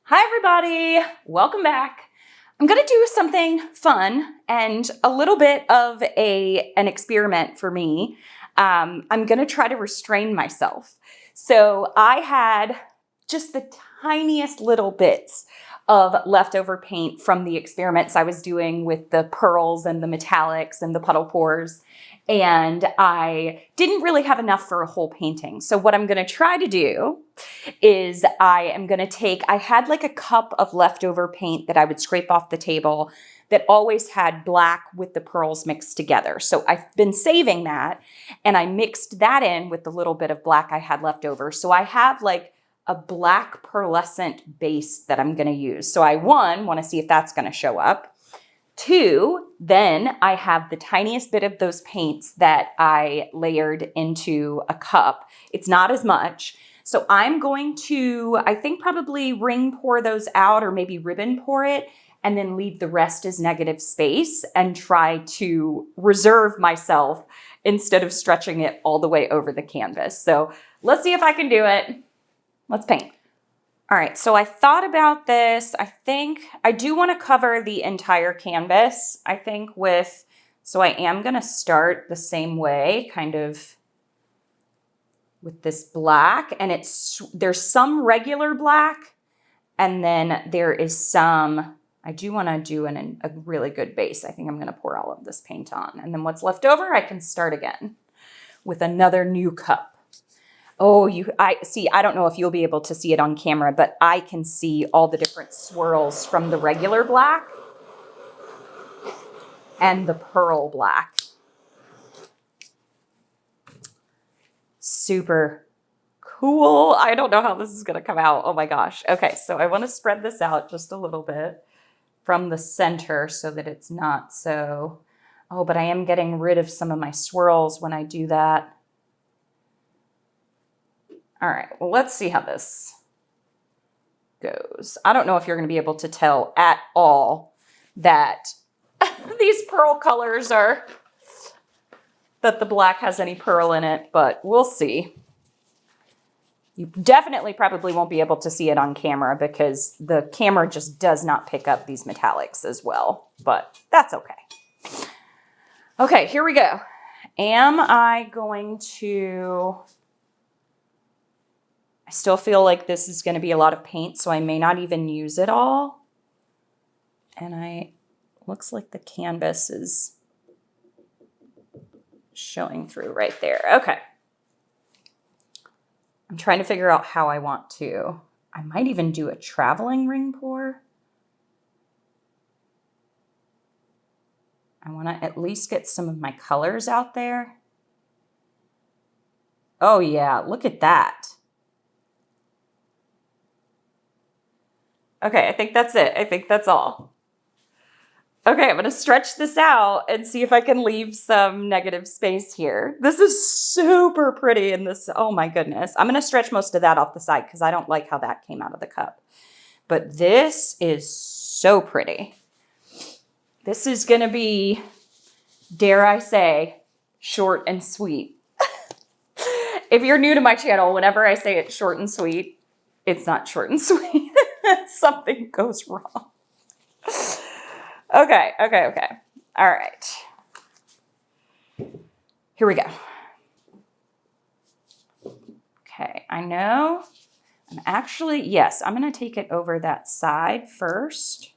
Hi everybody, welcome back. I'm gonna do something fun and a little bit of an experiment for me. I'm gonna try to restrain myself. So I had just the tiniest little bits of leftover paint from the experiments I was doing with the pearls and the metallics and the puddle pours. And I didn't really have enough for a whole painting. So what I'm gonna try to do is I had like a cup of leftover paint that I would scrape off the table that always had black with the pearls mixed together. So I've been saving that and I mixed that in with the little bit of black I had left over. So I have like a black pearlescent base that I'm gonna use. So I wanna see if that's gonna show up. Two, then I have the tiniest bit of those paints that I layered into a cup. It's not as much. So I'm going to, I think probably ring pour those out or maybe ribbon pour it and then leave the rest as negative space and try to reserve myself instead of stretching it all the way over the canvas. So let's see if I can do it. Let's paint. All right, so I thought about this. I think I do want to cover the entire canvas, so I am going to start the same way, kind of with this black, and there's some regular black, and then there is some, I do want to do a really good base. I think I'm going to pour all of this paint on, and then what's left over, I can start again with another new cup. Oh, I don't know if you'll be able to see it on camera, but I can see all the different swirls from the regular black and the pearl black. Super cool. I don't know how this is going to come out. Oh my gosh. Okay, so I want to spread this out just a little bit from the center so that it's not so... Oh, but I am getting rid of some of my swirls when I do that. All right, well, let's see how this goes. I don't know if you're going to be able to tell at all that these pearl colors that the black has any pearl in it, but we'll see. You definitely probably won't be able to see it on camera because the camera just does not pick up these metallics as well, but that's okay. Okay, here we go. Am I going to... I still feel like this is going to be a lot of paint, so I may not even use it all. And looks like the canvas is showing through right there. Okay. I'm trying to figure out how I want to. I might even do a traveling ring pour. I want to at least get some of my colors out there. Oh yeah, look at that. Okay, I think that's it. I think that's all. Okay, I'm going to stretch this out and see if I can leave some negative space here. This is super pretty in this. Oh my goodness. I'm going to stretch most of that off the side because I don't like how that came out of the cup. But this is so pretty. This is going to be, dare I say, short and sweet. If you're new to my channel, whenever I say it's short and sweet, it's not short and sweet. Something goes wrong. Okay. All right. Here we go. Okay, I know. Yes, I'm going to take it over that side first.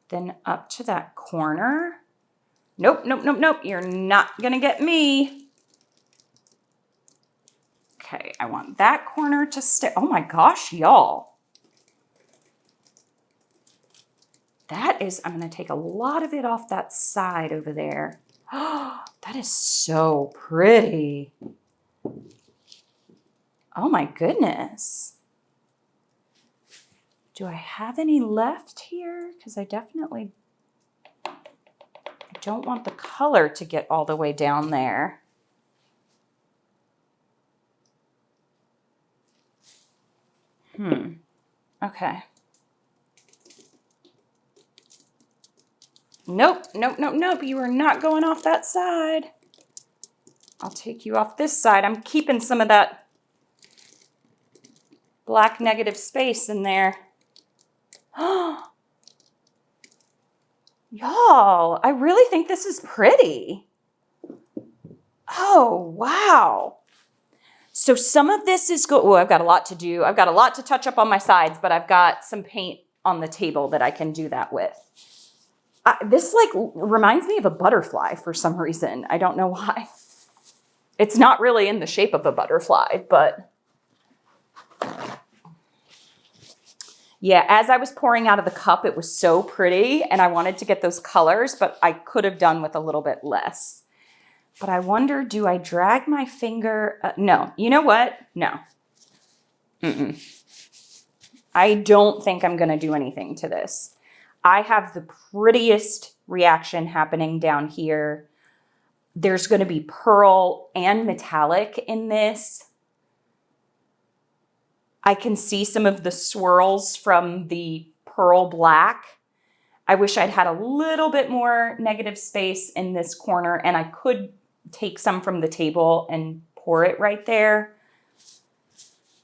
Then up to that corner. Nope. You're not going to get me. Okay, I want that corner to stay. Oh my gosh, y'all. I'm going to take a lot of it off that side over there. Oh, that is so pretty. Oh my goodness. Do I have any left here? Because I don't want the color to get all the way down there. Okay. Nope. You are not going off that side. I'll take you off this side. I'm keeping some of that black negative space in there. Y'all, I really think this is pretty. Oh, wow. So some of this is oh, I've got a lot to do. I've got a lot to touch up on my sides, but I've got some paint on the table that I can do that with. This like reminds me of a butterfly for some reason. I don't know why. It's not really in the shape of a butterfly, but yeah, as I was pouring out of the cup, it was so pretty and I wanted to get those colors, but I could have done with a little bit less. But I wonder, do I drag my finger? No, you know what? No. I don't think I'm going to do anything to this. I have the prettiest reaction happening down here. There's going to be pearl and metallic in this. I can see some of the swirls from the pearl black. I wish I'd had a little bit more negative space in this corner, and I could take some from the table and pour it right there.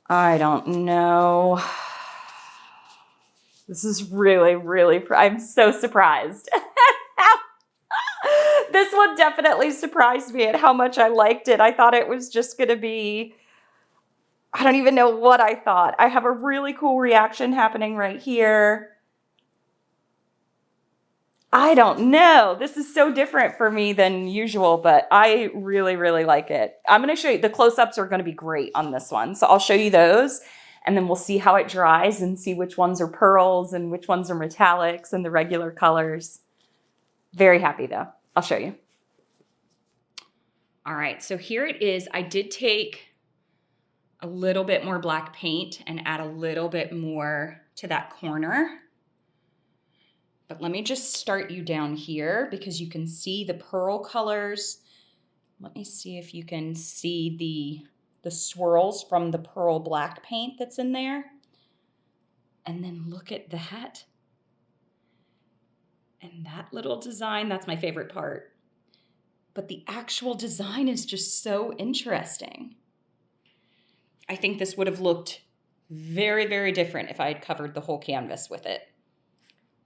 I don't know. This is really, really, I'm so surprised. This one definitely surprised me at how much I liked it. I thought it was just going to be, I don't even know what I thought. I have a really cool reaction happening right here. I don't know. This is so different for me than usual, but I really, really like it. I'm going to show you, the close-ups are going to be great on this one. So I'll show you those, and then we'll see how it dries and see which ones are pearls and which ones are metallics and the regular colors. Very happy though. I'll show you. All right, so here it is. I did take a little bit more black paint and add a little bit more to that corner. But let me just start you down here because you can see the pearl colors. Let me see if you can see the swirls from the pearl black paint that's in there. And then look at that. And that little design, that's my favorite part. But the actual design is just so interesting. I think this would have looked very, very different if I had covered the whole canvas with it.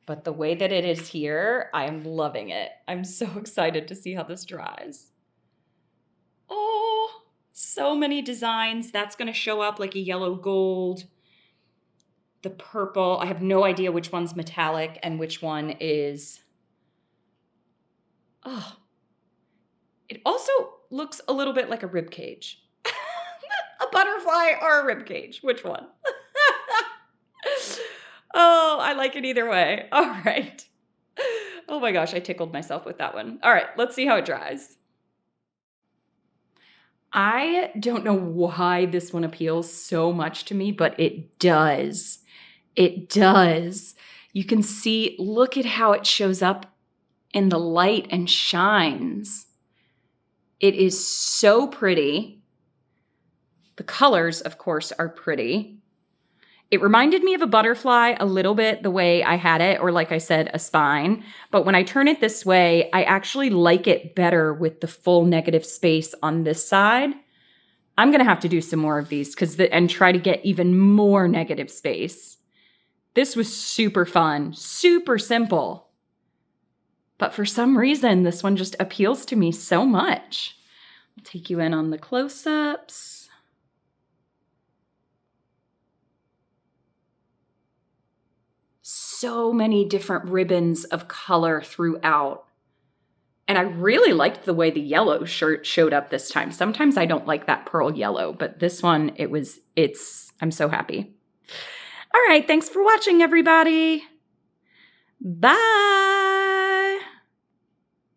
But the way that it is here, I am loving it. I'm so excited to see how this dries. Oh, so many designs. That's going to show up like a yellow gold. The purple, I have no idea which one's metallic and which one is... Oh, it also looks a little bit like a rib cage. A butterfly or a rib cage. Which one? Oh, I like it either way. All right. Oh my gosh, I tickled myself with that one. All right, let's see how it dries. I don't know why this one appeals so much to me, but it does. It does. You can see, look at how it shows up in the light and shines. It is so pretty. The colors, of course, are pretty. It reminded me of a butterfly a little bit the way I had it, or like I said, a spine. But when I turn it this way, I actually like it better with the full negative space on this side. I'm going to have to do some more of these and try to get even more negative space. This was super fun, super simple. But for some reason, this one just appeals to me so much. I'll take you in on the close-ups. So many different ribbons of color throughout. And I really liked the way the yellow shirt showed up this time. Sometimes I don't like that pearl yellow, but this one, I'm so happy. All right, thanks for watching, everybody. Bye.